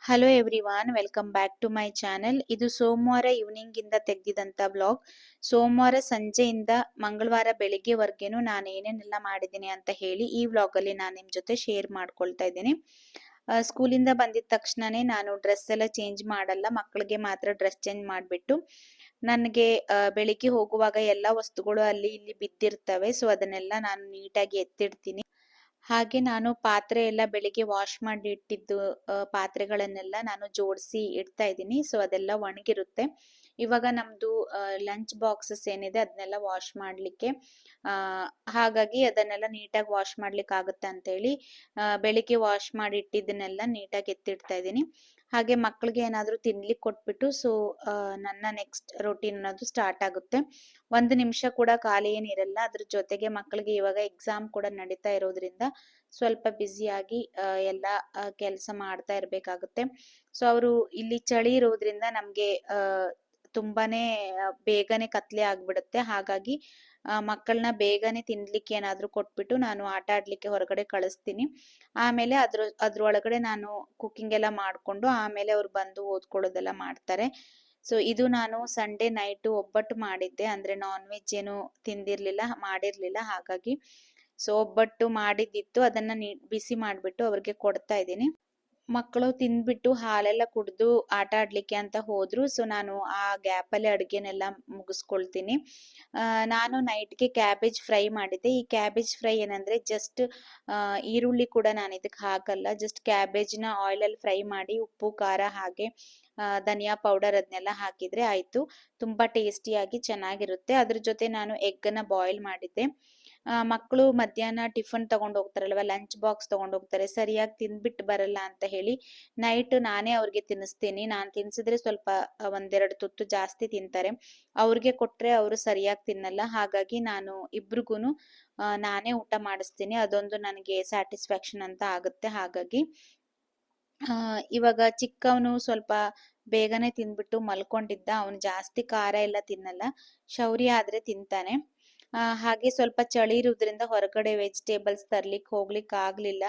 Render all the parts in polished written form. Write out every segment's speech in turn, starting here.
Hello everyone, welcome back to my channel. ಇದು ಸೋಮವಾರ evening ಇಂದ ತೆಗೆದಿದಂತ ವ್ಲಾಗ್. ಸೋಮವಾರ ಸಂಜೆಯಿಂದ ಮಂಗಳವಾರ ಬೆಳಿಗ್ಗೆವರೆಗೇನು ನಾನು ಏನೇನೆಲ್ಲ ಮಾಡಿದ್ದೀನಿ ಅಂತ ಹೇಳಿ ಈ ವ್ಲಾಗ್ ಅಲ್ಲಿ ನಾನು ನಿಮ್ ಜೊತೆ ಶೇರ್ ಮಾಡ್ಕೊಳ್ತಾ ಇದ್ದೀನಿ. ಸ್ಕೂಲಿಂದ ಬಂದಿದ ತಕ್ಷಣನೇ ನಾನು ಡ್ರೆಸ್ ಎಲ್ಲ ಚೇಂಜ್ ಮಾಡಲ್ಲ, ಮಕ್ಕಳಿಗೆ ಮಾತ್ರ ಡ್ರೆಸ್ ಚೇಂಜ್ ಮಾಡಿಬಿಟ್ಟು ನನಗೆ ಬೆಳಿಗ್ಗೆ ಹೋಗುವಾಗ ಎಲ್ಲ ವಸ್ತುಗಳು ಅಲ್ಲಿ ಇಲ್ಲಿ ಬಿದ್ದಿರ್ತವೆ. ಸೊ ಅದನ್ನೆಲ್ಲ ನಾನು ನೀಟಾಗಿ ಎತ್ತಿಡ್ತೀನಿ. ಹಾಗೆ ನಾನು ಪಾತ್ರೆ ಎಲ್ಲ ಬೆಳಿಗ್ಗೆ ವಾಶ್ ಮಾಡಿ ಇಟ್ಟಿದ್ದು ಪಾತ್ರೆಗಳನ್ನೆಲ್ಲ ನಾನು ಜೋಡಿಸಿ ಇಡ್ತಾ ಇದ್ದೀನಿ. ಸೊ ಅದೆಲ್ಲ ಒಣಗಿರುತ್ತೆ. ಇವಾಗ ನಮ್ದು ಲಂಚ್ ಬಾಕ್ಸಸ್ ಏನಿದೆ ಅದನ್ನೆಲ್ಲ ವಾಶ್ ಮಾಡ್ಲಿಕ್ಕೆ, ಹಾಗಾಗಿ ಅದನ್ನೆಲ್ಲ ನೀಟಾಗಿ ವಾಶ್ ಮಾಡ್ಲಿಕ್ಕೆ ಆಗುತ್ತೆ ಅಂತೇಳಿ ಬೆಳಿಗ್ಗೆ ವಾಶ್ ಮಾಡಿ ಇಟ್ಟಿದ್ದನ್ನೆಲ್ಲ ನೀಟಾಗಿ ಎತ್ತಿಡ್ತಾ ಇದ್ದೀನಿ. ಹಾಗೆ ಮಕ್ಕಳಿಗೆ ಏನಾದರೂ ತಿನ್ಲಿಕ್ಕೆ ಕೊಟ್ಬಿಟ್ಟು ಸೊ ನನ್ನ ನೆಕ್ಸ್ಟ್ ರೊಟೀನ್ ಅನ್ನೋದು ಸ್ಟಾರ್ಟ್ ಆಗುತ್ತೆ. ಒಂದು ನಿಮಿಷ ಕೂಡ ಖಾಲಿ ಏನಿರಲ್ಲ. ಅದ್ರ ಜೊತೆಗೆ ಮಕ್ಕಳಿಗೆ ಇವಾಗ ಎಕ್ಸಾಮ್ ಕೂಡ ನಡೀತಾ ಇರೋದ್ರಿಂದ ಸ್ವಲ್ಪ ಬ್ಯುಸಿಯಾಗಿ ಎಲ್ಲ ಕೆಲಸ ಮಾಡ್ತಾ ಇರ್ಬೇಕಾಗುತ್ತೆ. ಸೊ ಅವರು ಇಲ್ಲಿ ಚಳಿ ಇರೋದ್ರಿಂದ ನಮ್ಗೆ ತುಂಬಾನೇ ಬೇಗನೆ ಕತ್ಲೆ ಆಗ್ಬಿಡುತ್ತೆ. ಹಾಗಾಗಿ ಮಕ್ಕಳನ್ನ ಬೇಗನೆ ತಿನ್ಲಿಕ್ಕೆ ಏನಾದ್ರೂ ಕೊಟ್ಬಿಟ್ಟು ನಾನು ಆಟ ಆಡ್ಲಿಕ್ಕೆ ಹೊರಗಡೆ ಕಳಿಸ್ತೀನಿ. ಆಮೇಲೆ ಅದ್ರೊಳಗಡೆ ನಾನು ಕುಕಿಂಗ್ ಎಲ್ಲ ಮಾಡ್ಕೊಂಡು ಆಮೇಲೆ ಅವ್ರು ಬಂದು ಓದ್ಕೊಳ್ಳೋದೆಲ್ಲ ಮಾಡ್ತಾರೆ. ಸೊ ಇದು ನಾನು ಸಂಡೇ ನೈಟ್ ಒಬ್ಬಟ್ಟು ಮಾಡಿದ್ದೆ, ಅಂದ್ರೆ ನಾನ್ ವೆಜ್ ಏನು ತಿಂದಿರ್ಲಿಲ್ಲ, ಮಾಡಿರ್ಲಿಲ್ಲ. ಹಾಗಾಗಿ ಸೊ ಒಬ್ಬಟ್ಟು ಮಾಡಿದ್ದಿತ್ತು, ಅದನ್ನ ಬಿಸಿ ಮಾಡ್ಬಿಟ್ಟು ಅವ್ರಿಗೆ ಕೊಡ್ತಾ ಇದ್ದೀನಿ. ಮಕ್ಕಳು ತಿಂದ್ಬಿಟ್ಟು ಹಾಲೆಲ್ಲ ಕುಡ್ದು ಆಟ ಆಡ್ಲಿಕ್ಕೆ ಅಂತ ಹೋದ್ರು. ಸೊ ನಾನು ಆ ಗ್ಯಾಪ್ ಅಲ್ಲಿ ಅಡ್ಗೆನೆಲ್ಲ ಮುಗಿಸ್ಕೊಳ್ತೀನಿ. ನಾನು ನೈಟ್ಗೆ ಕ್ಯಾಬೇಜ್ ಫ್ರೈ ಮಾಡಿದ್ದೆ. ಈ ಕ್ಯಾಬೇಜ್ ಫ್ರೈ ಏನಂದ್ರೆ ಜಸ್ಟ್ ಈರುಳ್ಳಿ ಕೂಡ ನಾನು ಇದಕ್ಕೆ ಹಾಕಲ್ಲ, ಜಸ್ಟ್ ಕ್ಯಾಬೇಜ್ನ ಆಯಿಲ್ ಅಲ್ಲಿ ಫ್ರೈ ಮಾಡಿ ಉಪ್ಪು ಖಾರ ಹಾಗೆ ಧನಿಯಾ ಪೌಡರ್ ಅದನ್ನೆಲ್ಲ ಹಾಕಿದ್ರೆ ಆಯ್ತು. ತುಂಬಾ ಟೇಸ್ಟಿಯಾಗಿ ಚೆನ್ನಾಗಿರುತ್ತೆ. ಅದ್ರ ಜೊತೆ ನಾನು ಎಗ್ಗನ್ನ ಬಾಯ್ಲ್ ಮಾಡಿದ್ದೆ. ಮಕ್ಕಳು ಮಧ್ಯಾಹ್ನ ಟಿಫನ್ ತಗೊಂಡು ಹೋಗ್ತಾರಲ್ವ, ಲಂಚ್ ಬಾಕ್ಸ್ ತಗೊಂಡು ಹೋಗ್ತಾರೆ, ಸರಿಯಾಗಿ ತಿಂದ್ಬಿಟ್ಟು ಬರಲ್ಲ ಅಂತ ಹೇಳಿ ನೈಟ್ ನಾನೇ ಅವ್ರಿಗೆ ತಿನ್ನಿಸ್ತೀನಿ. ನಾನು ತಿನ್ಸಿದ್ರೆ ಸ್ವಲ್ಪ ಒಂದೆರಡು ತುತ್ತು ಜಾಸ್ತಿ ತಿಂತಾರೆ, ಅವ್ರಿಗೆ ಕೊಟ್ರೆ ಅವರು ಸರಿಯಾಗಿ ತಿನ್ನಲ್ಲ. ಹಾಗಾಗಿ ನಾನು ಇಬ್ರಿಗೂನು ನಾನೇ ಊಟ ಮಾಡಿಸ್ತೀನಿ. ಅದೊಂದು ನನಗೆ ಸ್ಯಾಟಿಸ್ಫ್ಯಾಕ್ಷನ್ ಅಂತ ಆಗುತ್ತೆ. ಹಾಗಾಗಿ ಇವಾಗ ಚಿಕ್ಕವನು ಸ್ವಲ್ಪ ಬೇಗನೆ ತಿಂದ್ಬಿಟ್ಟು ಮಲ್ಕೊಂಡಿದ್ದ. ಅವನು ಜಾಸ್ತಿ ಖಾರ ಎಲ್ಲ ತಿನ್ನಲ್ಲ, ಶೌರ್ಯ ಆದ್ರೆ ತಿಂತಾನೆ. ಹಾಗೆ ಸ್ವಲ್ಪ ಚಳಿ ಇರೋದ್ರಿಂದ ಹೊರಗಡೆ ವೆಜಿಟೇಬಲ್ಸ್ ತರ್ಲಿಕ್ಕೆ ಹೋಗ್ಲಿಕ್ಕೆ ಆಗ್ಲಿಲ್ಲ.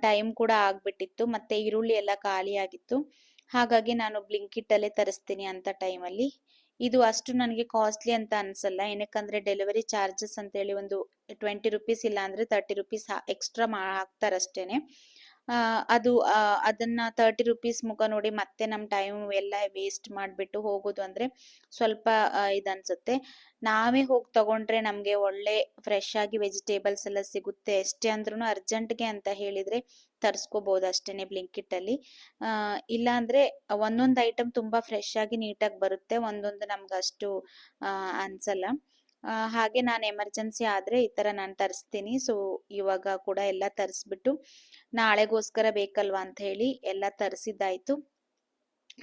ಟೈಮ್ ಕೂಡ ಆಗ್ಬಿಟ್ಟಿತ್ತು, ಮತ್ತೆ ಈರುಳ್ಳಿ ಎಲ್ಲ ಖಾಲಿ ಆಗಿತ್ತು. ಹಾಗಾಗಿ ನಾನು ಬ್ಲಿಂಕಿಟ್ ಅಲ್ಲೇ ತರಿಸ್ತೀನಿ ಅಂತ ಟೈಮಲ್ಲಿ. ಇದು ಅಷ್ಟು ನನಗೆ ಕಾಸ್ಟ್ಲಿ ಅಂತ ಅನ್ಸಲ್ಲ, ಏನಕ್ಕಂದ್ರೆ ಡೆಲಿವರಿ ಚಾರ್ಜಸ್ ಅಂತ ಹೇಳಿ ಒಂದು 20 ರುಪೀಸ್ ಇಲ್ಲ ಅಂದ್ರೆ 30 ರುಪೀಸ್ ಎಕ್ಸ್ಟ್ರಾ ಹಾಕ್ತಾರಷ್ಟೇನೆ. ಅದು ಅದನ್ನ 30 ರುಪೀಸ್ ಮುಖ ನೋಡಿ ಮತ್ತೆ ನಮ್ಮ ಟೈಮ್ ಎಲ್ಲ ವೇಸ್ಟ್ ಮಾಡಿಬಿಟ್ಟು ಹೋಗೋದು ಅಂದ್ರೆ ಸ್ವಲ್ಪ ಇದನ್ಸುತ್ತೆ. ನಾವೇ ಹೋಗಿ ತಗೊಂಡ್ರೆ ನಮಗೆ ಒಳ್ಳೆ ಫ್ರೆಶ್ ಆಗಿ ವೆಜಿಟೇಬಲ್ಸ್ ಎಲ್ಲ ಸಿಗುತ್ತೆ. ಎಷ್ಟೇ ಅಂದ್ರೂ ಅರ್ಜೆಂಟ್ಗೆ ಅಂತ ಹೇಳಿದ್ರೆ ತರಿಸ್ಕೋಬಹುದು ಅಷ್ಟೇನೆ ಬ್ಲಿಂಕಿಟ್ ಅಲ್ಲಿ. ಇಲ್ಲ ಅಂದ್ರೆ ಒಂದೊಂದು ಐಟಮ್ ತುಂಬಾ ಫ್ರೆಶ್ ಆಗಿ ನೀಟಾಗಿ ಬರುತ್ತೆ, ಒಂದೊಂದು ನಮ್ಗೆ ಅಷ್ಟು ಅನ್ಸಲ್ಲ. ಹಾಗೆ ನಾನು ಎಮರ್ಜೆನ್ಸಿ ಆದ್ರೆ ಈ ತರ ನಾನು ತರಿಸ್ತೀನಿ. ಸೊ ಇವಾಗ ಕೂಡ ಎಲ್ಲ ತರಿಸ್ಬಿಟ್ಟು ನಾಳೆಗೋಸ್ಕರ ಬೇಕಲ್ವಾ ಅಂತ ಹೇಳಿ ಎಲ್ಲ ತರಿಸಿದ್ದಾಯ್ತು.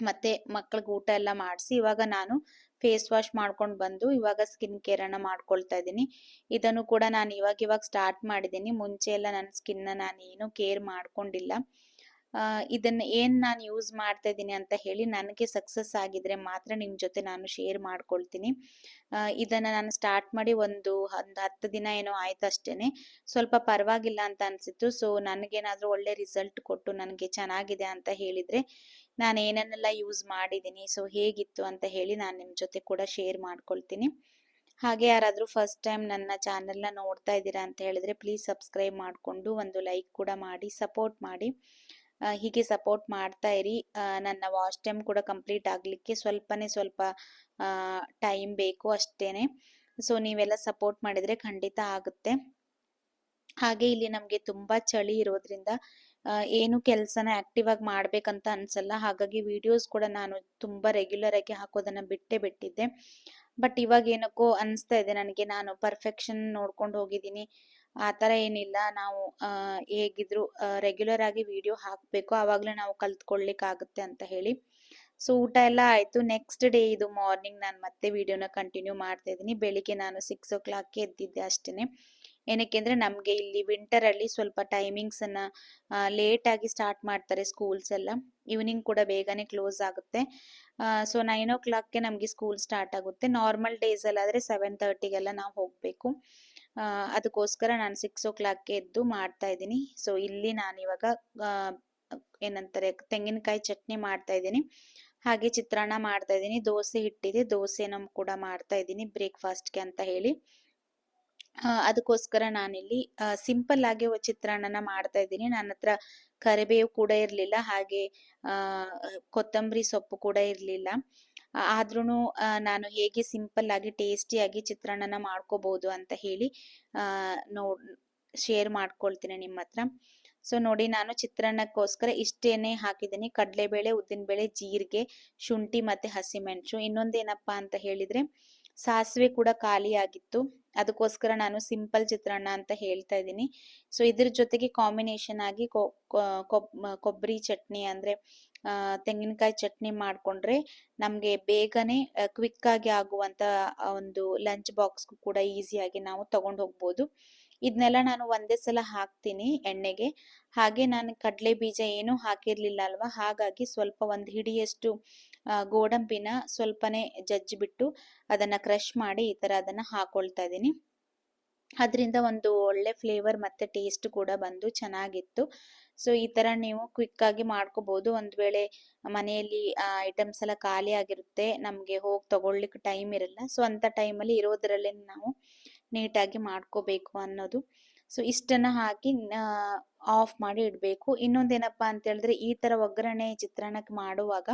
ಮತ್ತೆ ಮಕ್ಕಳಿಗೆ ಊಟ ಎಲ್ಲ ಮಾಡಿಸಿ ಇವಾಗ ನಾನು ಫೇಸ್ ವಾಶ್ ಮಾಡ್ಕೊಂಡು ಬಂದು ಇವಾಗ ಸ್ಕಿನ್ ಕೇರ್ ಅನ್ನ ಮಾಡ್ಕೊಳ್ತಾ ಇದ್ದೀನಿ. ಇದನ್ನು ಕೂಡ ನಾನು ಇವಾಗ ಸ್ಟಾರ್ಟ್ ಮಾಡಿದ್ದೀನಿ. ಮುಂಚೆ ಎಲ್ಲ ನನ್ನ ಸ್ಕಿನ್ ನಾನು ಏನು ಕೇರ್ ಮಾಡ್ಕೊಂಡಿಲ್ಲ. ಇದನ್ನ ಏನ್ ನಾನು ಯೂಸ್ ಮಾಡ್ತಾ ಇದ್ದೀನಿ ಅಂತ ಹೇಳಿ ನನಗೆ ಸಕ್ಸಸ್ ಆಗಿದ್ರೆ ಮಾತ್ರ ನಿಮ್ ಜೊತೆ ನಾನು ಶೇರ್ ಮಾಡ್ಕೊಳ್ತೀನಿ. ಇದನ್ನ ನಾನು ಸ್ಟಾರ್ಟ್ ಮಾಡಿ ಒಂದು 10 ದಿನ ಏನೋ ಆಯ್ತು ಅಷ್ಟೇನೆ. ಸ್ವಲ್ಪ ಪರವಾಗಿಲ್ಲ ಅಂತ ಅನ್ಸಿತ್ತು. ಸೊ ನನಗೇನಾದ್ರೂ ಒಳ್ಳೆ ರಿಸಲ್ಟ್ ಕೊಟ್ಟು ನನಗೆ ಚೆನ್ನಾಗಿದೆ ಅಂತ ಹೇಳಿದ್ರೆ ನಾನು ಏನನ್ನೆಲ್ಲ ಯೂಸ್ ಮಾಡಿದ್ದೀನಿ, ಸೊ ಹೇಗಿತ್ತು ಅಂತ ಹೇಳಿ ನಾನು ನಿಮ್ ಜೊತೆ ಕೂಡ ಶೇರ್ ಮಾಡ್ಕೊಳ್ತೀನಿ. ಹಾಗೆ ಯಾರಾದ್ರೂ ಫಸ್ಟ್ ಟೈಮ್ ನನ್ನ ಚಾನೆಲ್ನ ನೋಡ್ತಾ ಇದ್ದೀರಾ ಅಂತ ಹೇಳಿದ್ರೆ ಪ್ಲೀಸ್ ಸಬ್ಸ್ಕ್ರೈಬ್ ಮಾಡಿಕೊಂಡು ಒಂದು ಲೈಕ್ ಕೂಡ ಮಾಡಿ ಸಪೋರ್ಟ್ ಮಾಡಿ. ಹೀಗೆ ಸಪೋರ್ಟ್ ಮಾಡ್ತಾ ಇರಿ. ನನ್ನ ವಾಚ್ ಟೈಮ್ ಕೂಡ ಕಂಪ್ಲೀಟ್ ಆಗಲಿಕ್ಕೆ ಸ್ವಲ್ಪನೇ ಸ್ವಲ್ಪ ಟೈಮ್ ಬೇಕು ಅಷ್ಟೇನೆ. ಸೊ ನೀವೆಲ್ಲ ಸಪೋರ್ಟ್ ಮಾಡಿದ್ರೆ ಖಂಡಿತ ಆಗುತ್ತೆ. ಹಾಗೆ ಇಲ್ಲಿ ನಮಗೆ ತುಂಬಾ ಚಳಿ ಇರೋದ್ರಿಂದ ಏನು ಕೆಲಸನ ಆಕ್ಟಿವ್ ಆಗಿ ಮಾಡ್ಬೇಕಂತ ಅನ್ಸಲ್ಲ. ಹಾಗಾಗಿ ವಿಡಿಯೋಸ್ ಕೂಡ ನಾನು ತುಂಬಾ ರೆಗ್ಯುಲರ್ ಆಗಿ ಹಾಕೋದನ್ನ ಬಿಟ್ಟಿದ್ದೆ. ಬಟ್ ಇವಾಗ ಏನಕ್ಕೋ ಅನಿಸ್ತಾ ಇದೆ ನನಗೆ, ನಾನು ಪರ್ಫೆಕ್ಷನ್ ನೋಡ್ಕೊಂಡು ಹೋಗಿದ್ದೀನಿ. ಆ ಥರ ಏನಿಲ್ಲ, ನಾವು ಹೇಗಿದ್ರು ರೆಗ್ಯುಲರ್ ಆಗಿ ವಿಡಿಯೋ ಹಾಕಬೇಕು, ಆವಾಗಲೇ ನಾವು ಕಲ್ತ್ಕೊಳ್ಳಿಕ್ಕಾಗುತ್ತೆ ಅಂತ ಹೇಳಿ. ಸೊ ಊಟ ಎಲ್ಲ ಆಯಿತು. ನೆಕ್ಸ್ಟ್ ಡೇ ಇದು ಮಾರ್ನಿಂಗ್ ನಾನು ಮತ್ತೆ ವಿಡಿಯೋನ ಕಂಟಿನ್ಯೂ ಮಾಡ್ತಾ ಇದ್ದೀನಿ. ಬೆಳಿಗ್ಗೆ ನಾನು 6 o'clockಗೆ ಎದ್ದಿದ್ದೆ ಅಷ್ಟೇ. ಏನಕ್ಕೆ ಅಂದರೆ ನಮಗೆ ಇಲ್ಲಿ ವಿಂಟರಲ್ಲಿ ಸ್ವಲ್ಪ ಟೈಮಿಂಗ್ಸನ್ನು ಲೇಟಾಗಿ ಸ್ಟಾರ್ಟ್ ಮಾಡ್ತಾರೆ ಸ್ಕೂಲ್ಸ್ ಎಲ್ಲ. ಈವ್ನಿಂಗ್ ಕೂಡ ಬೇಗನೆ ಕ್ಲೋಸ್ ಆಗುತ್ತೆ. ಸೊ 9 o'clockಗೆ ನಮಗೆ ಸ್ಕೂಲ್ ಸ್ಟಾರ್ಟ್ ಆಗುತ್ತೆ. ನಾರ್ಮಲ್ ಡೇಸಲ್ಲಾದರೆ 7:30ಗೆಲ್ಲ ನಾವು ಹೋಗಬೇಕು. ಅದಕ್ಕೋಸ್ಕರ ನಾನು 6 o'clockಗೆ ಎದ್ದು ಮಾಡ್ತಾ ಇದ್ದೀನಿ. ಸೊ ಇಲ್ಲಿ ನಾನು ಇವಾಗ ಏನಂತಾರೆ ತೆಂಗಿನಕಾಯಿ ಚಟ್ನಿ ಮಾಡ್ತಾ ಇದ್ದೀನಿ. ಹಾಗೆ ಚಿತ್ರಾನ್ನ ಮಾಡ್ತಾ ಇದ್ದೀನಿ. ದೋಸೆ ಹಿಟ್ಟಿದೆ, ದೋಸೆನ ಕೂಡ ಮಾಡ್ತಾ ಇದ್ದೀನಿ ಬ್ರೇಕ್ಫಾಸ್ಟ್ಗೆ ಅಂತ ಹೇಳಿ. ಅದಕ್ಕೋಸ್ಕರ ನಾನಿಲ್ಲಿ ಸಿಂಪಲ್ ಆಗಿ ಚಿತ್ರಾನ್ನನ ಮಾಡ್ತಾ ಇದ್ದೀನಿ. ನನ್ನ ಹತ್ರ ಕರಿಬೇವು ಕೂಡ ಇರಲಿಲ್ಲ, ಹಾಗೆ ಕೊತ್ತಂಬರಿ ಸೊಪ್ಪು ಕೂಡ ಇರಲಿಲ್ಲ. ಆದ್ರೂ ನಾನು ಹೇಗೆ ಸಿಂಪಲ್ ಆಗಿ ಟೇಸ್ಟಿಯಾಗಿ ಚಿತ್ರಾನ್ನನ ಮಾಡ್ಕೋಬಹುದು ಅಂತ ಹೇಳಿ ಶೇರ್ ಮಾಡ್ಕೊಳ್ತೀನಿ ನಿಮ್ಮ ಹತ್ರ. ಸೊ ನೋಡಿ, ನಾನು ಚಿತ್ರಾನ್ನಕ್ಕೋಸ್ಕರ ಇಷ್ಟೇನೆ ಹಾಕಿದ್ದೀನಿ: ಕಡಲೆಬೇಳೆ, ಉದ್ದಿನಬೇಳೆ, ಜೀರಿಗೆ, ಶುಂಠಿ ಮತ್ತೆ ಹಸಿಮೆಣಸು. ಇನ್ನೊಂದೇನಪ್ಪಾ ಅಂತ ಹೇಳಿದ್ರೆ ಸಾಸಿವೆ ಕೂಡ ಖಾಲಿ ಆಗಿತ್ತು, ಅದಕ್ಕೋಸ್ಕರ ನಾನು ಸಿಂಪಲ್ ಚಿತ್ರಾನ್ನ ಅಂತ ಹೇಳ್ತಾ ಇದ್ದೀನಿ. ಸೊ ಇದ್ರ ಜೊತೆಗೆ ಕಾಂಬಿನೇಷನ್ ಆಗಿ ಕೊಬ್ಬರಿ ಚಟ್ನಿ ಅಂದ್ರೆ ತೆಂಗಿನಕಾಯಿ ಚಟ್ನಿ ಮಾಡ್ಕೊಂಡ್ರೆ ನಮ್ಗೆ ಬೇಗನೆ ಕ್ವಿಕ್ ಆಗಿ ಆಗುವಂತ ಒಂದು ಲಂಚ್ ಬಾಕ್ಸ್ ಕೂಡ ಈಸಿಯಾಗಿ ನಾವು ತಗೊಂಡು ಹೋಗ್ಬೋದು. ಇದನ್ನೆಲ್ಲ ನಾನು ಒಂದೇ ಸಲ ಹಾಕ್ತೀನಿ ಎಣ್ಣೆಗೆ. ಹಾಗೆ ನಾನು ಕಡಲೆ ಬೀಜ ಏನೂ ಹಾಕಿರ್ಲಿಲ್ಲ ಅಲ್ವಾ, ಹಾಗಾಗಿ ಸ್ವಲ್ಪ ಒಂದು ಹಿಡಿಯಷ್ಟು ಗೋಡಂಬಿನ ಸ್ವಲ್ಪನೇ ಜಜ್ಜಿಬಿಟ್ಟು ಅದನ್ನ ಕ್ರಶ್ ಮಾಡಿ ಈ ತರ ಅದನ್ನ ಹಾಕೊಳ್ತಾ ಇದ್ದೀನಿ. ಅದರಿಂದ ಒಂದು ಒಳ್ಳೆ ಫ್ಲೇವರ್ ಮತ್ತೆ ಟೇಸ್ಟ್ ಕೂಡ ಬಂದು ಚೆನ್ನಾಗಿತ್ತು. ಸೊ ಈ ತರ ನೀವು ಕ್ವಿಕ್ ಆಗಿ ಮಾಡ್ಕೋಬಹುದು. ಒಂದ್ ವೇಳೆ ಮನೆಯಲ್ಲಿ ಐಟಮ್ಸ್ ಎಲ್ಲ ಖಾಲಿ ಆಗಿರುತ್ತೆ, ನಮ್ಗೆ ಹೋಗಿ ತಗೊಳ್ಲಿಕ್ಕೆ ಟೈಮ್ ಇರಲ್ಲ, ಸೊ ಅಂತ ಟೈಮಲ್ಲಿ ಇರೋದ್ರಲ್ಲೇ ನಾವು ನೀಟಾಗಿ ಮಾಡ್ಕೋಬೇಕು ಅನ್ನೋದು. ಸೊ ಇಷ್ಟನ್ನ ಹಾಕಿ ಆಫ್ ಮಾಡಿ ಇಡಬೇಕು. ಇನ್ನೊಂದೇನಪ್ಪಾ ಅಂತ ಹೇಳಿದ್ರೆ, ಈ ತರ ಒಗ್ಗರಣೆ ಚಿತ್ರಾನ್ನಕ್ಕೆ ಮಾಡುವಾಗ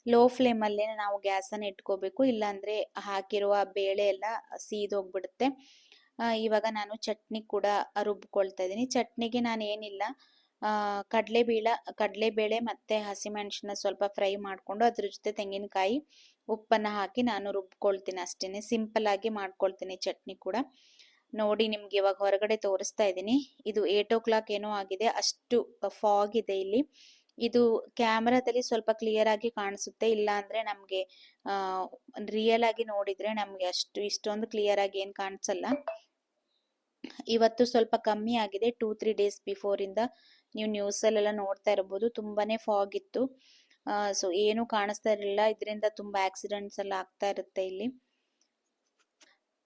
ಲೋ ಫ್ಲೇಮ್ ಅಲ್ಲೇ ನಾವು ಗ್ಯಾಸನ್ನು ಇಟ್ಕೋಬೇಕು, ಇಲ್ಲಾಂದ್ರೆ ಹಾಕಿರುವ ಬೇಳೆ ಎಲ್ಲ ಸೀದೋಗ್ಬಿಡುತ್ತೆ. ಇವಾಗ ನಾನು ಚಟ್ನಿ ಕೂಡ ರುಬ್ಕೊಳ್ತಾ ಇದ್ದೀನಿ. ಚಟ್ನಿಗೆ ನಾನು ಏನಿಲ್ಲ, ಕಡಲೆಬೇಳೆ ಮತ್ತೆ ಹಸಿಮೆಣಸನ್ನ ಸ್ವಲ್ಪ ಫ್ರೈ ಮಾಡ್ಕೊಂಡು ಅದ್ರ ಜೊತೆ ತೆಂಗಿನಕಾಯಿ, ಉಪ್ಪನ್ನ ಹಾಕಿ ನಾನು ರುಬ್ಕೊಳ್ತೀನಿ. ಅಷ್ಟೇನೆ ಸಿಂಪಲ್ ಆಗಿ ಮಾಡ್ಕೊಳ್ತೀನಿ ಚಟ್ನಿ ಕೂಡ. ನೋಡಿ, ನಿಮ್ಗೆ ಇವಾಗ ಹೊರಗಡೆ ತೋರಿಸ್ತಾ ಇದ್ದೀನಿ. ಇದು 8 o'clock ಏನೋ ಆಗಿದೆ, ಅಷ್ಟು ಫಾಗ್ ಇದೆ ಇಲ್ಲಿ. ಇದು ಕ್ಯಾಮ್ರಾದಲ್ಲಿ ಸ್ವಲ್ಪ ಕ್ಲಿಯರ್ ಆಗಿ ಕಾಣಿಸುತ್ತೆ, ಇಲ್ಲ ಅಂದ್ರೆ ನಮ್ಗೆ ರಿಯಲ್ ಆಗಿ ನೋಡಿದ್ರೆ ನಮ್ಗೆ ಇಷ್ಟೊಂದು ಕ್ಲಿಯರ್ ಆಗಿ ಏನ್ ಕಾಣಿಸಲ್ಲ. ಇವತ್ತು ಸ್ವಲ್ಪ ಕಮ್ಮಿ ಆಗಿದೆ, 2-3 days ಬಿಫೋರ್ ಇಂದ ನೀವು ನ್ಯೂಸ್ ಅಲ್ಲೆಲ್ಲ ನೋಡ್ತಾ ಇರಬಹುದು, ತುಂಬಾನೇ ಫಾಗ್ ಇತ್ತು. ಸೊ ಏನು ಕಾಣಿಸ್ತಾ ಇರಲಿಲ್ಲ. ಇದರಿಂದ ತುಂಬಾ ಆಕ್ಸಿಡೆಂಟ್ಸ್ ಎಲ್ಲ ಆಗ್ತಾ ಇರುತ್ತೆ ಇಲ್ಲಿ.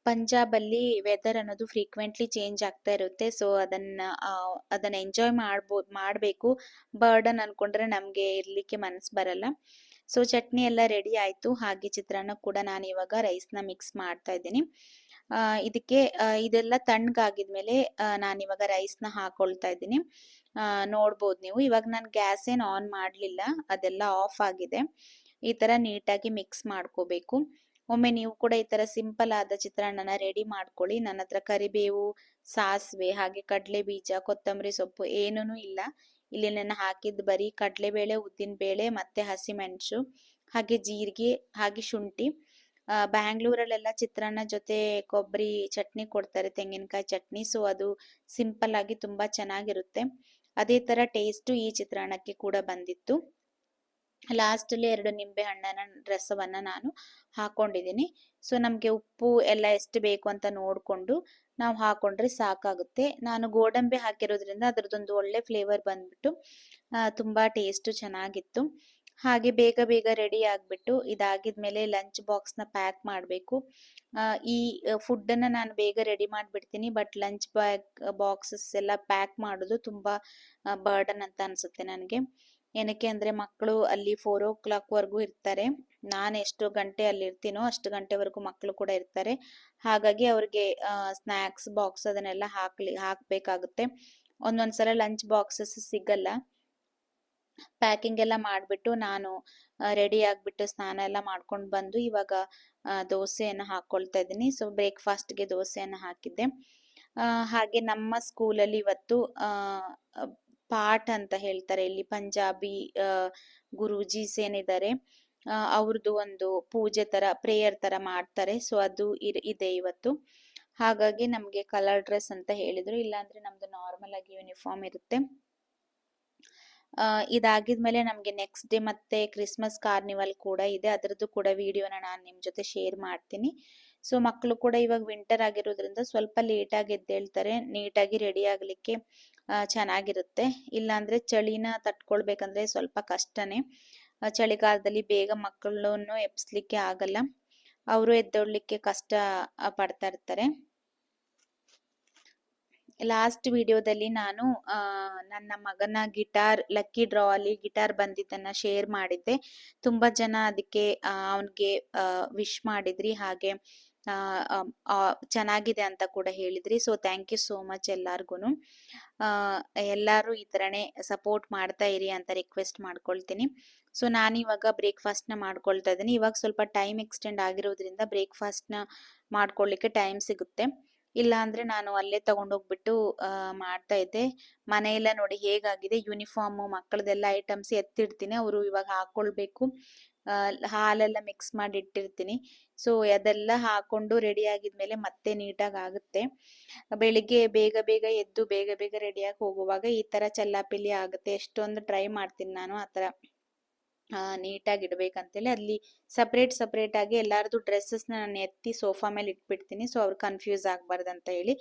ಪಂಜಾಬ್ ಅಲ್ಲಿ ವೆದರ್ ಅನ್ನೋದು ಫ್ರೀಕ್ವೆಂಟ್ಲಿ ಚೇಂಜ್ ಆಗ್ತಾ ಇರುತ್ತೆ. ಸೊ ಅದನ್ನ ಎಂಜಾಯ್ ಮಾಡಬೇಕು. ಬರ್ಡನ್ ಅನ್ಕೊಂಡ್ರೆ ನಮ್ಗೆ ಇರ್ಲಿಕ್ಕೆ ಮನಸ್ಸು ಬರಲ್ಲ. ಸೊ ಚಟ್ನಿ ಎಲ್ಲ ರೆಡಿ ಆಯ್ತು. ಹಾಗೆ ಚಿತ್ರಾನ್ನ ಕೂಡ ನಾನು ಇವಾಗ ರೈಸ್ನ ಮಿಕ್ಸ್ ಮಾಡ್ತಾ ಇದ್ದೀನಿ. ಇದಕ್ಕೆ ಇದೆಲ್ಲ ತಣ್ಣಗಾಗಿದ್ಮೇಲೆ ನಾನು ಇವಾಗ ರೈಸ್ನ ಹಾಕೊಳ್ತಾ ಇದ್ದೀನಿ. ನೋಡ್ಬೋದು ನೀವು. ಇವಾಗ ನಾನು ಗ್ಯಾಸ್ ಏನು ಆನ್ ಮಾಡಲಿಲ್ಲ, ಅದೆಲ್ಲ ಆಫ್ ಆಗಿದೆ. ಈ ತರ ನೀಟಾಗಿ ಮಿಕ್ಸ್ ಮಾಡ್ಕೋಬೇಕು. ಒಮ್ಮೆ ನೀವು ಕೂಡ ಈ ತರ ಸಿಂಪಲ್ ಆದ ಚಿತ್ರಾನ್ನನ ರೆಡಿ ಮಾಡ್ಕೊಳ್ಳಿ. ನನ್ನ ಹತ್ರ ಕರಿಬೇವು, ಸಾಸಿವೆ, ಹಾಗೆ ಕಡಲೆ ಬೀಜ, ಕೊತ್ತಂಬರಿ ಸೊಪ್ಪು ಏನೂ ಇಲ್ಲ. ಇಲ್ಲಿ ನಾನು ಹಾಕಿದ್ದು ಬರೀ ಕಡಲೆಬೇಳೆ, ಉದ್ದಿನ ಬೇಳೆ ಮತ್ತೆ ಹಸಿಮೆಣಸು, ಹಾಗೆ ಜೀರಿಗೆ, ಹಾಗೆ ಶುಂಠಿ. ಬ್ಯಾಂಗ್ಳೂರಲ್ಲೆಲ್ಲ ಚಿತ್ರಾನ್ನ ಜೊತೆ ಕೊಬ್ಬರಿ ಚಟ್ನಿ ಕೊಡ್ತಾರೆ, ತೆಂಗಿನಕಾಯಿ ಚಟ್ನಿ. ಸೊ ಅದು ಸಿಂಪಲ್ ಆಗಿ ತುಂಬಾ ಚೆನ್ನಾಗಿರುತ್ತೆ. ಅದೇ ತರ ಟೇಸ್ಟು ಈ ಚಿತ್ರಾನ್ನಕ್ಕೆ ಕೂಡ ಬಂದಿತ್ತು. ಲಾಸ್ಟ್ ಅಲ್ಲಿ 2 ನಿಂಬೆ ಹಣ್ಣನ ರಸವನ್ನ ನಾನು ಹಾಕೊಂಡಿದ್ದೀನಿ. ಸೊ ನಮ್ಗೆ ಉಪ್ಪು ಎಲ್ಲ ಎಷ್ಟು ಬೇಕು ಅಂತ ನೋಡ್ಕೊಂಡು ನಾವು ಹಾಕೊಂಡ್ರೆ ಸಾಕಾಗುತ್ತೆ. ನಾನು ಗೋಡಂಬಿ ಹಾಕಿರೋದ್ರಿಂದ ಅದರದೊಂದು ಒಳ್ಳೆ ಫ್ಲೇವರ್ ಬಂದ್ಬಿಟ್ಟು ತುಂಬಾ ಟೇಸ್ಟ್ ಚೆನ್ನಾಗಿತ್ತು. ಹಾಗೆ ಬೇಗ ಬೇಗ ರೆಡಿ ಆಗ್ಬಿಟ್ಟು ಇದಾಗಿದ್ಮೇಲೆ ಲಂಚ್ ಬಾಕ್ಸ್ನ ಪ್ಯಾಕ್ ಮಾಡಬೇಕು. ಈ ಫುಡ್ಡನ್ನು ನಾನು ಬೇಗ ರೆಡಿ ಮಾಡಿಬಿಡ್ತೀನಿ, ಬಟ್ ಲಂಚ್ ಬಾಕ್ಸಸ್ ಎಲ್ಲ ಪ್ಯಾಕ್ ಮಾಡೋದು ತುಂಬಾ ಬರ್ಡನ್ ಅಂತ ಅನ್ಸುತ್ತೆ ನನಗೆ. ಏನಕ್ಕೆ ಅಂದ್ರೆ ಮಕ್ಕಳು ಅಲ್ಲಿ 4 o'clock ವರೆಗೂ ಇರ್ತಾರೆ. ನಾನು ಎಷ್ಟು ಗಂಟೆ ಅಲ್ಲಿ ಇರ್ತೀನೋ ಅಷ್ಟು ಗಂಟೆವರೆಗೂ ಮಕ್ಕಳು ಕೂಡ ಇರ್ತಾರೆ. ಹಾಗಾಗಿ ಅವ್ರಿಗೆ ಸ್ನ್ಯಾಕ್ಸ್ ಬಾಕ್ಸ್ ಅದನ್ನೆಲ್ಲ ಹಾಕ್ಬೇಕಾಗುತ್ತೆ. ಒಂದೊಂದ್ಸಲ ಲಂಚ್ ಬಾಕ್ಸಸ್ ಸಿಗಲ್ಲ. ಪ್ಯಾಕಿಂಗ್ ಎಲ್ಲ ಮಾಡಿಬಿಟ್ಟು ನಾನು ರೆಡಿ ಆಗಿಬಿಟ್ಟು ಸ್ನಾನ ಎಲ್ಲ ಮಾಡ್ಕೊಂಡು ಬಂದು ಇವಾಗ ದೋಸೆಯನ್ನು ಹಾಕೊಳ್ತಾ ಇದ್ದೀನಿ. ಸೊ ಬ್ರೇಕ್ಫಾಸ್ಟ್ಗೆ ದೋಸೆಯನ್ನು ಹಾಕಿದ್ದೆ. ಹಾಗೆ ನಮ್ಮ ಸ್ಕೂಲಲ್ಲಿ ಇವತ್ತು ಪಾಠ ಅಂತ ಹೇಳ್ತಾರೆ, ಇಲ್ಲಿ ಪಂಜಾಬಿ ಗುರೂಜೀಸ್ ಏನಿದ್ದಾರೆ ಅವ್ರದ್ದು ಒಂದು ಪೂಜೆ ತರ, ಪ್ರೇಯರ್ ತರ ಮಾಡ್ತಾರೆ. ಸೊ ಅದು ಇದೆ ಇವತ್ತು. ಹಾಗಾಗಿ ನಮ್ಗೆ ಕಲರ್ ಡ್ರೆಸ್ ಅಂತ ಹೇಳಿದ್ರು, ಇಲ್ಲಾಂದ್ರೆ ನಮ್ದು ನಾರ್ಮಲ್ ಆಗಿ ಯೂನಿಫಾರ್ಮ್ ಇರುತ್ತೆ. ಇದಾಗಿದ್ಮೇಲೆ ನಮ್ಗೆ ನೆಕ್ಸ್ಟ್ ಡೇ ಮತ್ತೆ ಕ್ರಿಸ್ಮಸ್ ಕಾರ್ನಿವಲ್ ಕೂಡ ಇದೆ, ಅದರದ್ದು ಕೂಡ ವಿಡಿಯೋನ ನಾನು ನಿಮ್ ಜೊತೆ ಶೇರ್ ಮಾಡ್ತೀನಿ. ಸೊ ಮಕ್ಕಳು ಕೂಡ ಇವಾಗ ವಿಂಟರ್ ಆಗಿರೋದ್ರಿಂದ ಸ್ವಲ್ಪ ಲೇಟ್ ಆಗಿ ಎದ್ದೇಳ್ತಾರೆ, ನೀಟಾಗಿ ರೆಡಿ ಆಗ್ಲಿಕ್ಕೆ ಚೆನ್ನಾಗಿರುತ್ತೆ. ಇಲ್ಲಾಂದ್ರೆ ಚಳಿನ ತಟ್ಕೊಳ್ಬೇಕಂದ್ರೆ ಸ್ವಲ್ಪ ಕಷ್ಟನೇ. ಚಳಿಗಾಲದಲ್ಲಿ ಬೇಗ ಮಕ್ಕಳನ್ನು ಎಬ್ಸ್ಲಿಕ್ಕೆ ಆಗಲ್ಲ, ಅವರು ಎದ್ದೋಳ್ಲಿಕ್ಕೆ ಕಷ್ಟ ಪಡ್ತಾ ಇರ್ತಾರೆ. ಲಾಸ್ಟ್ ವಿಡಿಯೋದಲ್ಲಿ ನಾನು ನನ್ನ ಮಗನ ಗಿಟಾರ್ ಲಕ್ಕಿ ಡ್ರಾ ಅಲ್ಲಿ ಗಿಟಾರ್ ಬಂದಿದ್ದನ್ನ ಶೇರ್ ಮಾಡಿದ್ದೆ. ತುಂಬಾ ಜನ ಅದಕ್ಕೆ ಅವನಿಗೆ ವಿಶ್ ಮಾಡಿದ್ರಿ, ಹಾಗೆ ಚೆನ್ನಾಗಿದೆ ಅಂತ ಕೂಡ ಹೇಳಿದ್ರಿ. So thank you so much ಎಲ್ಲಾರ್ಗುನು. ಎಲ್ಲರೂ ಈ ಥರನೇ ಸಪೋರ್ಟ್ ಮಾಡ್ತಾ ಇರಿ ಅಂತ ರಿಕ್ವೆಸ್ಟ್ ಮಾಡ್ಕೊಳ್ತೀನಿ. ಸೊ ನಾನಿವಾಗ ಬ್ರೇಕ್ಫಾಸ್ಟ್ನ ಮಾಡ್ಕೊಳ್ತಾ ಇದ್ದೀನಿ. ಇವಾಗ ಸ್ವಲ್ಪ ಟೈಮ್ ಎಕ್ಸ್ಟೆಂಡ್ ಆಗಿರೋದ್ರಿಂದ ಬ್ರೇಕ್ಫಾಸ್ಟ್ನ ಮಾಡ್ಕೊಳ್ಳಿಕ್ಕೆ ಟೈಮ್ ಸಿಗುತ್ತೆ. ಇಲ್ಲ ಅಂದ್ರೆ ನಾನು ಅಲ್ಲೇ ತಗೊಂಡೋಗ್ಬಿಟ್ಟು ಮಾಡ್ತಾ ಇದ್ದೆ. ಮನೆಯೆಲ್ಲ ನೋಡಿ ಹೇಗಾಗಿದೆ, ಯೂನಿಫಾರ್ಮ್ ಮಕ್ಕಳದೆಲ್ಲ ಐಟಮ್ಸ್ ಎತ್ತಿಡ್ತೀನಿ, ಅವರು ಇವಾಗ ಹಾಕೊಳ್ಬೇಕು. ಹಾಲೆಲ್ಲ ಮಿಕ್ಸ್ ಮಾಡಿ ಇಟ್ಟಿರ್ತೀನಿ. ಸೊ ಅದೆಲ್ಲ ಹಾಕೊಂಡು ರೆಡಿ ಆಗಿದ್ಮೇಲೆ ಮತ್ತೆ ನೀಟಾಗಿ ಆಗುತ್ತೆ. ಬೆಳಿಗ್ಗೆ ಬೇಗ ಬೇಗ ಎದ್ದು ಬೇಗ ಬೇಗ ರೆಡಿಯಾಗಿ ಹೋಗುವಾಗ ಈ ತರ ಚೆಲ್ಲಾಪಿಲ್ಲಿ ಆಗುತ್ತೆ. ಎಷ್ಟೊಂದು ಟ್ರೈ ಮಾಡ್ತೀನಿ ನಾನು ಆ ತರ ನೀಟಾಗಿ ಇಡ್ಬೇಕಂತೇಳಿ. ಅಲ್ಲಿ ಸಪ್ರೇಟ್ ಆಗಿ ಎಲ್ಲಾರ್ದು ಡ್ರೆಸ್ಸಸ್ನ ನಾನು ಎತ್ತಿ ಸೋಫಾ ಮೇಲೆ ಇಟ್ಬಿಡ್ತೀನಿ. ಸೊ ಅವ್ರು ಕನ್ಫ್ಯೂಸ್ ಆಗ್ಬಾರ್ದು ಅಂತ ಹೇಳಿ.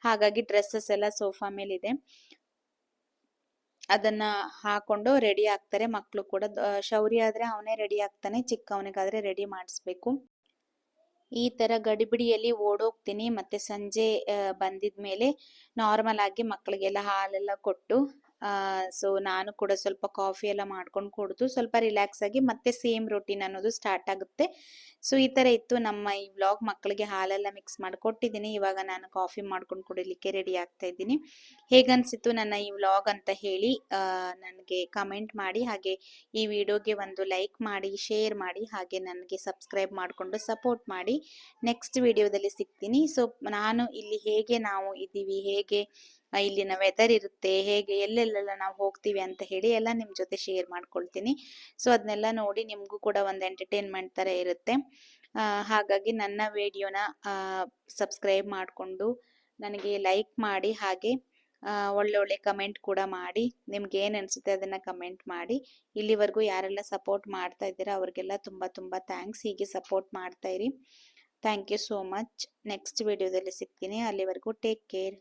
ಹಾಗಾಗಿ ಡ್ರೆಸ್ಸಸ್ ಎಲ್ಲ ಸೋಫಾ ಮೇಲೆ ಇದೆ, ಅದನ್ನ ಹಾಕೊಂಡು ರೆಡಿ ಆಗ್ತಾರೆ ಮಕ್ಕಳು ಕೂಡ. ಶೌರ್ಯ ಆದ್ರೆ ಅವನೇ ರೆಡಿ ಆಗ್ತಾನೆ, ಚಿಕ್ಕವನಿಗಾದ್ರೆ ರೆಡಿ ಮಾಡಿಸ್ಬೇಕು. ಈ ತರ ಗಡಿಬಿಡಿಯಲ್ಲಿ ಓಡೋಗ್ತೀನಿ. ಮತ್ತೆ ಸಂಜೆ ಬಂದಿದ್ಮೇಲೆ ನಾರ್ಮಲ್ ಆಗಿ ಮಕ್ಕಳಿಗೆಲ್ಲ ಹಾಲೆಲ್ಲ ಕೊಟ್ಟು ಸೊ ನಾನು ಕೂಡ ಸ್ವಲ್ಪ ಕಾಫಿ ಎಲ್ಲ ಮಾಡ್ಕೊಂಡು ಕುಡಿದು ಸ್ವಲ್ಪ ರಿಲ್ಯಾಕ್ಸ್ ಆಗಿ ಮತ್ತೆ ಸೇಮ್ ರೊಟೀನ್ ಅನ್ನೋದು ಸ್ಟಾರ್ಟ್ ಆಗುತ್ತೆ. ಸೊ ಈ ತರ ಇತ್ತು ನಮ್ಮ ಈ ವ್ಲಾಗ್. ಮಕ್ಕಳಿಗೆ ಹಾಲೆಲ್ಲ ಮಿಕ್ಸ್ ಮಾಡಿ ಕೊಟ್ಟಿದ್ದೀನಿ. ಇವಾಗ ನಾನು ಕಾಫಿ ಮಾಡ್ಕೊಂಡು ಕುಡಿಲಿಕ್ಕೆ ರೆಡಿ ಆಗ್ತಾ ಇದ್ದೀನಿ. ಹೇಗನ್ಸಿತ್ತು ನನ್ನ ಈ ವ್ಲಾಗ್ ಅಂತ ಹೇಳಿ ನನಗೆ ಕಮೆಂಟ್ ಮಾಡಿ, ಹಾಗೆ ಈ ವಿಡಿಯೋಗೆ ಒಂದು ಲೈಕ್ ಮಾಡಿ, ಶೇರ್ ಮಾಡಿ, ಹಾಗೆ ನನಗೆ ಸಬ್ಸ್ಕ್ರೈಬ್ ಮಾಡಿಕೊಂಡು ಸಪೋರ್ಟ್ ಮಾಡಿ. ನೆಕ್ಸ್ಟ್ ವಿಡಿಯೋದಲ್ಲಿ ಸಿಗ್ತೀನಿ. ಸೊ ನಾನು ಇಲ್ಲಿ ಹೇಗೆ ನಾವು ಇದ್ದೀವಿ, ಹೇಗೆ ಇಲ್ಲಿನ ವೆದರ್ ಇರುತ್ತೆ, ಹೇಗೆ ಎಲ್ಲೆಲ್ಲೆಲ್ಲ ನಾವು ಹೋಗ್ತೀವಿ ಅಂತ ಹೇಳಿ ಎಲ್ಲ ನಿಮ್ಮ ಜೊತೆ ಶೇರ್ ಮಾಡ್ಕೊಳ್ತೀನಿ. ಸೊ ಅದನ್ನೆಲ್ಲ ನೋಡಿ ನಿಮಗೂ ಕೂಡ ಒಂದು ಎಂಟರ್ಟೈನ್ಮೆಂಟ್ ಥರ ಇರುತ್ತೆ. ಹಾಗಾಗಿ ನನ್ನ ವಿಡಿಯೋನ ಸಬ್ಸ್ಕ್ರೈಬ್ ಮಾಡಿಕೊಂಡು ನನಗೆ ಲೈಕ್ ಮಾಡಿ, ಹಾಗೆ ಒಳ್ಳೊಳ್ಳೆ ಕಮೆಂಟ್ ಕೂಡ ಮಾಡಿ. ನಿಮ್ಗೆ ಏನು ಅನಿಸುತ್ತೆ ಅದನ್ನು ಕಮೆಂಟ್ ಮಾಡಿ. ಇಲ್ಲಿವರೆಗೂ ಯಾರೆಲ್ಲ ಸಪೋರ್ಟ್ ಮಾಡ್ತಾ ಇದ್ದೀರಾ ಅವ್ರಿಗೆಲ್ಲ ತುಂಬ ತುಂಬ ಥ್ಯಾಂಕ್ಸ್. ಹೀಗೆ ಸಪೋರ್ಟ್ ಮಾಡ್ತಾ ಇರಿ. Thank you so much. Next ವಿಡಿಯೋದಲ್ಲಿ ಸಿಗ್ತೀನಿ. ಅಲ್ಲಿವರೆಗೂ ಟೇಕ್ ಕೇರ್.